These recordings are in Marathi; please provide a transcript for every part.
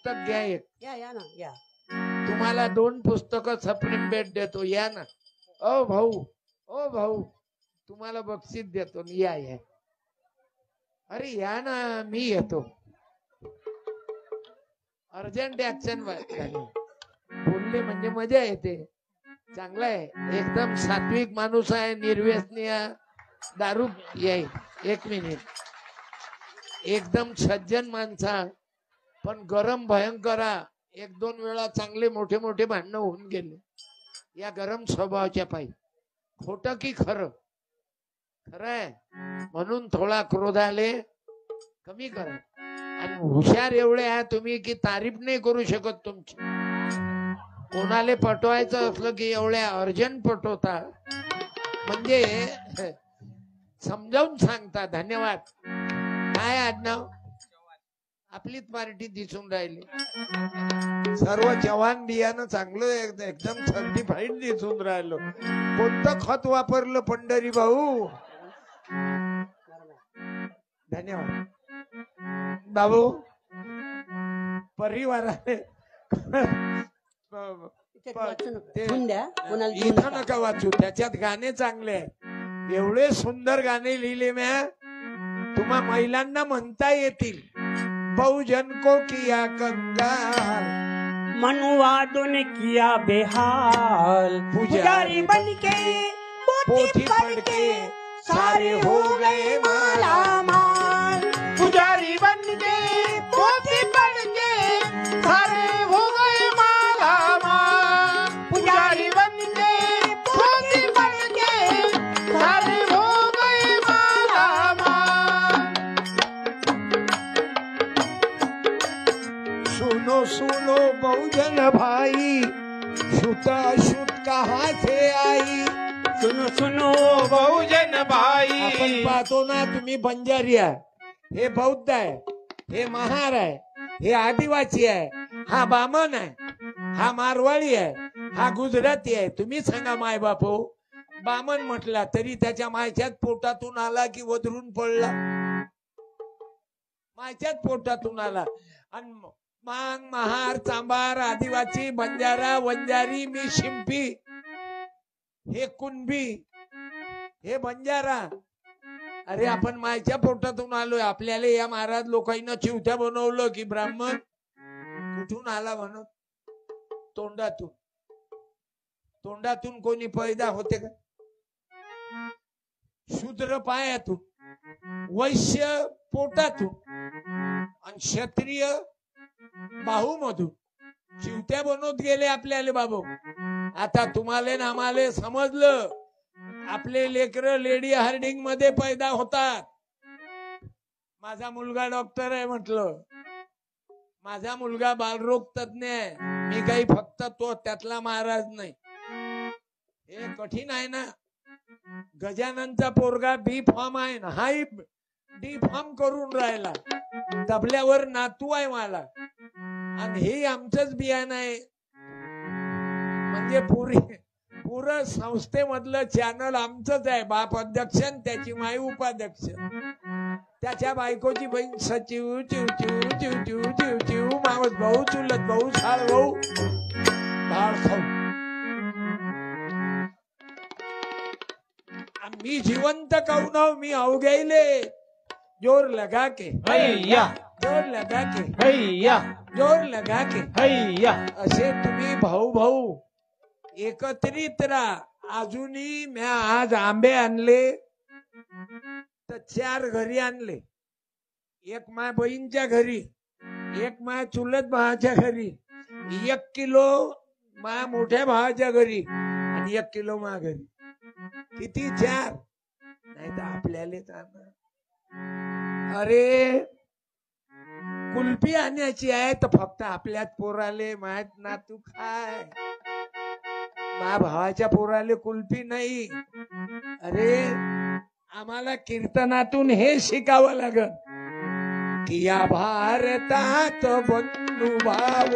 पुस्तक घ्या एक. या ना या. तुम्हाला 2 पुस्तकं सप्रेम भेट देतो. या ना. ओ भाऊ तुम्हाला बक्षीस देतो. या या. अरे या ना, मी येतो. अर्जंट ऍक्शन बोलले म्हणजे मजा येते. चांगला आहे, एकदम सात्विक माणूस आहे, निर्व्यसनी दारू येईल. 1 मिनिट. एकदम सज्जन माणसा, पण गरम भयंकर. 1-2 वेळा चांगले मोठे मोठे भांडणं होऊन गेले या गरम स्वभावाच्या पायी. खोटं की खरं? खरं आहे. म्हणून थोडा क्रोधाले कमी करा. आणि हुशार एवढे आहे तुम्ही की तारीफ नाही करू शकत तुमची. कोणाले पटवायचं असलं की एवढ्या अर्जंट पटवता, म्हणजे समजावून सांगता. धन्यवाद. काय आडनाव? आपलीच पार्टी दिसून राहिली. सर्व जवान बियाणं चांगलं एकदम सर्टिफाईड दिसून राहिलो. कोणतं खत वापरलं पंढरी भाऊ? धन्यवाद बाबू. परिवाराने इथं नका वाचू, त्याच्यात गाणे चांगले आहेत. एवढे सुंदर गाणे लिहिले म्या, तुम्हा महिलांना म्हणता येतील. बहुजन को किया कंगाल, मनुवादों ने किया बेहाल, पुजारी बन के पोथी पढ़ के सारे हो गए माला माल. पुजारी बन के पोथी पढ़ के सारे हो गए माला माल. पुजारी बन के पोथी पढ़ के सारे हो गए माला माल. सुनो सुनो बहुजन भाई, शुताशुत कहाँ से आई? सुनो सुनो बहुजन भाई. आपण पाहतो ना, तुम्ही बंजारी आहे, हे बौद्ध आहे, हे महार आहे, हे आदिवासी आहे, हा बामण आहे, हा मारवाडी आहे, हा गुजराती आहे. तुम्ही सांगा माय बापू, बामण म्हटला तरी त्याच्या मायच्यात पोटातून आला की वधरून पडला? मायच्यात पोटातून आला. आणि मांग, महार, चांभार, आदिवासी, बंजारा, वंजारी, मी शिंपी, हे कुणबी, हे बंजारा. अरे आपण मायच्या पोटातून आलोय. आपल्याला या महाराज लोकांना चिवत्या बनवलं की ब्राह्मण कुठून आला म्हणून? तोंडातून. तोंडातून कोणी पैदा होते का? शूद्र पायातून, वैश्य पोटातून, आणि क्षत्रिय बाहूमधून चिवत्या बनवत गेले आपल्याला बाबू. आता तुम्हाला ना आम्हाला समजलं, आपले लेकर लेडी हार्डिंग मध्ये पैदा होतात. माझा मुलगा डॉक्टर आहे म्हटलं, माझा मुलगा बालरोग तज्ञ आहे. मी काही फक्त तो त्यातला महाराज नाही. हे कठीण आहे ना. गजाननचा पोरगा बी फॉर्म आहे ना, हाही डी फॉर्म करून राहिला. दबल्यावर नातू आहे मला, आणि हे आमचंच बियाणं आहे. म्हणजे पुरं संस्थेमधलं चॅनल आमचंच आहे. बाप अध्यक्ष, त्याची माई उपाध्यक्ष, त्याच्या बायकोची बहीण सचिव, चिव चिव चिव चिव चिव चिव, मावस भाऊ, चुलत भाऊ, साळ भाऊ, भाळ खाऊ. मी जिवंत कहून मी अवघेले जोर लगा के हैया, जोर लगा के हैया, जोर लगा के हैया. असे तुम्ही भाऊ भाऊ एकत्रित राहा. अजूनही म्या आज आंबे आणले तर 4 घरी आणले. एक माय बहीणच्या घरी, एक माय चुलत भावाच्या घरी, 1 किलो माया मोठ्या भावाच्या घरी, आणि 1 किलो मा घरी. किती? 4. नाही तर आपल्यालाच आणा. अरे कुल्फी आणायची आहे तर फक्त आपल्यात पोराले माहित ना. तू खाय, माझ्या भावाच्या पोराले कुल्फी नाही. अरे आम्हाला कीर्तनातून हे शिकावं लागल की या भारतात बंधुभाव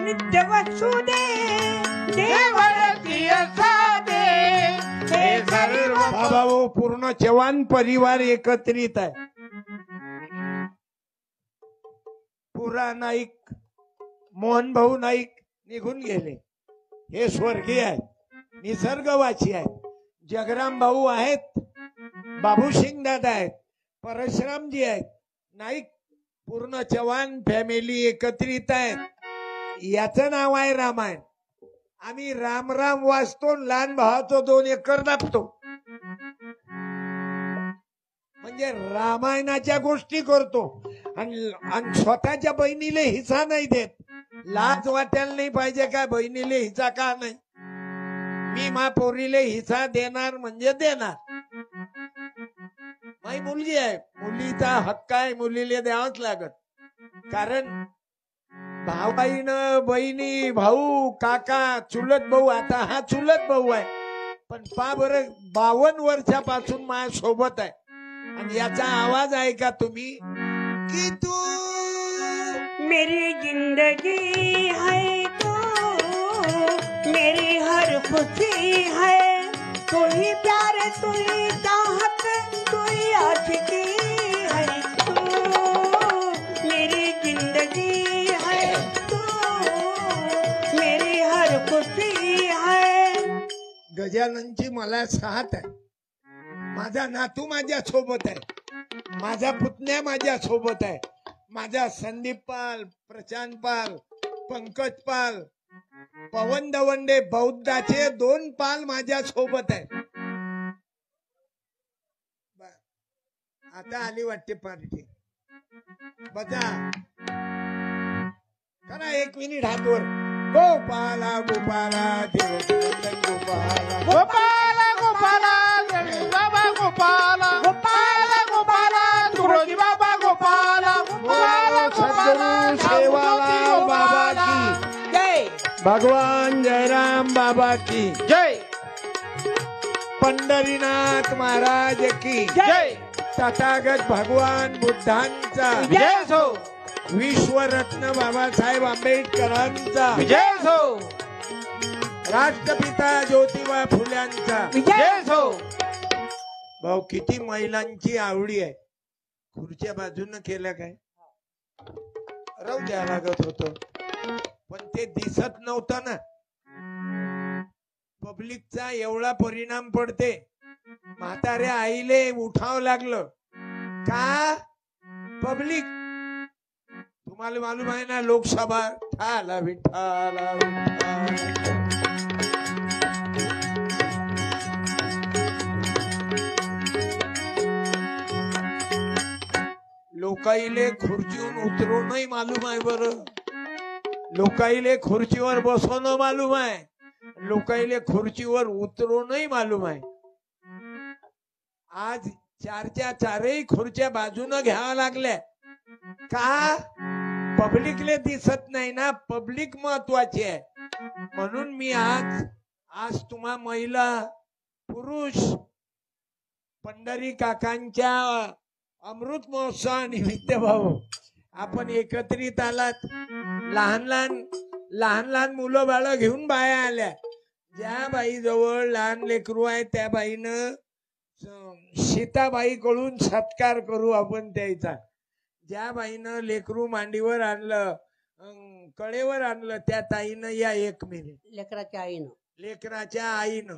नित्य वसुदे देवरती साधे. हे सर्व बाबा पूर्ण जवान परिवार एकत्रित आहे. पुरा नाईक, मोहन भाऊ नाईक निघून गेले. हे स्वर्गीय आहेत, निसर्गवासी आहेत. जगराम भाऊ आहेत, बाबूसिंग दादा आहेत, परशुरामजी आहेत, नाईक पूर्ण चव्हाण फॅमिली एकत्रित आहेत. याचं नाव आहे रामायण. आम्ही राम राम वाचतो, लहान भावाचं 2 एकर दाबतो. म्हणजे रामायणाच्या गोष्टी करतो आणि स्वतःच्या बहिणीला हिस्सा नाही देत. लाज वाटायला नाही पाहिजे काय बहिणीले हिस्सा का नाही. मी मा पोरीले हिस्सा देणार म्हणजे देणार. माझी मुलगी आहे, मुलीचा हक्क आहे, मुलीला द्यावाच लागत. कारण भावाईनं बहिणी भाऊ काका चुलत भाऊ, आता हा चुलत भाऊ आहे पण पा बरं 52 वर्षापासून माझ्या सोबत आहे. आणि याचा आवाज आहे का तुम्ही की तू मेरी जिंदगी है तू, मेरी हर खुशी है, तू ही प्यार, तू ही चाहत, तू ही आशिकी है तू, मेरी जिंदगी है तू, मेरी हर खुशी है. गजाननची मला 7 आहे. माझा नातू माझ्या सोबत आहे, माझा पुतण्या माझ्या सोबत आहे, माझा संदीप पाल, प्रशांत पाल, पंकज पाल, पवन दवंडे बौद्धाचे 2 पाल माझ्या सोबत आहे. आता आली वाटते पार्टी. बघा करा 1 मिनिट हातवर. गोपाला गोपाला देवनंदन गोपाला गोपाला गोपाला बाबा गोपाला गोपाला गोपाला तुळजी बाबा गोपाला गोपाला सद्गुरु सेवालाल बाबा की जय, भगवान जयराम बाबा की जय, पंढरीनाथ महाराज की जय, तथागत भगवान बुद्धांचा जय हो, विश्वरत्न बाबासाहेब आंबेडकरांचा जय हो, राष्ट्रपिता ज्योतिबा फुल्यांचा जय हो. भाऊ किती महिलांची आवडी आहे. खुर्च्या बाजूनं केलं काय राहू द्या लागत होत पण ते दिसत नव्हतं ना. पब्लिकचा एवढा परिणाम पडते. म्हाताऱ्या आईले उठावं लागलं का पब्लिक. तुम्हाला मालूम आहे ना लोकसभा ठाला विठाला विठाला. लोकाईले खुर्चीवरून उतरवणंही मालूम आहे बरं. लोकाईले खुर्चीवर बसवणं मालूम आहे, लोकाईले खुर्चीवर उतरवणंही मालूम आहे. आज 4च्या 4ही खुर्च्या बाजूनं घ्याव्या लागल्या का पब्लिकले दिसत नाही ना. पब्लिक महत्वाची आहे. म्हणून मी आज तुम्हा महिला पुरुष पंढरी काकांच्या अमृत महोत्सवानिमित्त भाऊ आपण एकत्रित आलात. लहान लहान मुलं बाळ घेऊन बाया आल्या. ज्या बाई जवळ लहान लेकरू आहे त्या बाईनं सीताबाई कडून सत्कार करू आपण त्याचा. ज्या बाईनं लेकरू मांडीवर आणलं कडेवर आणलं त्या ताईनं या 1 मिनिट. लेकराच्या आईनं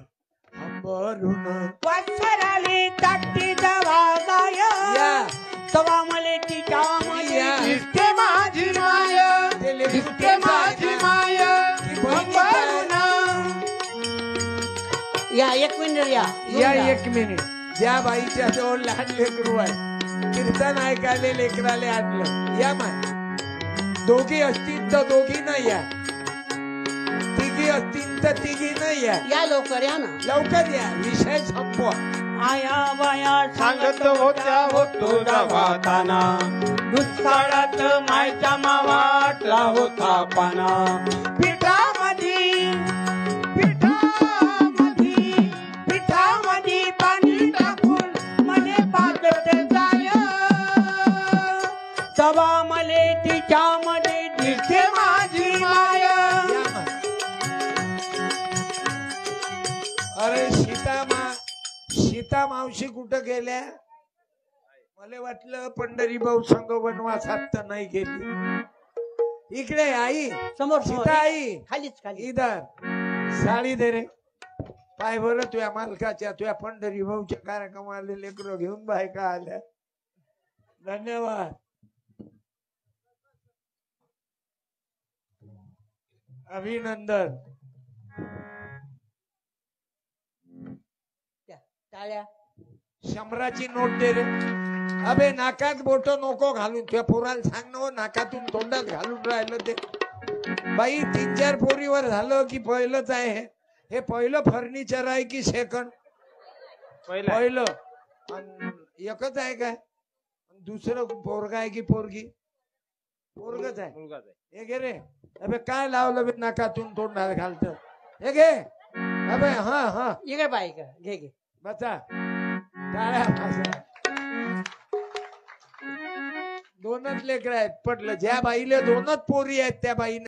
अंबरून वासराली ताटी दवागाय या तवा मले तिच्या या. दिसते माझी माय, दिसते माझी माय अंबरून. या 1 मिनिट या 1 मिनिट. ज्या बाईच्या जवळ लहान लेकरू आहे कीर्तन ऐकायला लेकराले आणलं या माय. दोघी असतील तर दोघी नाही या, तिघी असतील तर तिघी नाही या. लवकर या ना, लवकर या, विषय संपवा. आया बाया सांगत होत्या होतो दवाखाना, दुष्काळात मायचा मावाटला होता पाना. पिठामध्ये पाणी टाकून मने पाकत जाय, तवा मले तिच्यामध्ये दिसते माझी माय. अरे सीता मावशी कुठं गेल्या. मला वाटलं पंढरी भाऊ संघ वनवासात तर नाही गेली. इकडे आई समोर सीता आई खालीच खाली इधर साडी दे रे पाय बरं तुझ्या मालकाच्या तुझ्या पंढरी भाऊच्या कार्यक्रमाला लेकरं घेऊन बायका आल्या धन्यवाद अभिनंदन टाळ्या 100ची नोट दे रे अबे नाकात बोट नको घालून तुझ्या पोराला सांग ना हो, नाकातून तोंडात घालून राहिलं ते बाई 3-4 पोरीवर झालं की पहिलंच आहे हे पहिलं फर्निचर आहे की सेकंड पहिलं अन एकच आहे काय दुसरं पोरगा आहे की पोरगी पोरगच आहे हे घे रे अबे काय लावलं बे नाकातून तोंडात घालत हे घे अबे हा हा इकडे बाई का घे घे बचा टाळ्या वाजवा. दोनच लेकर आहेत पटलं ज्या बाईला दोनच पोरी आहेत त्या बाईने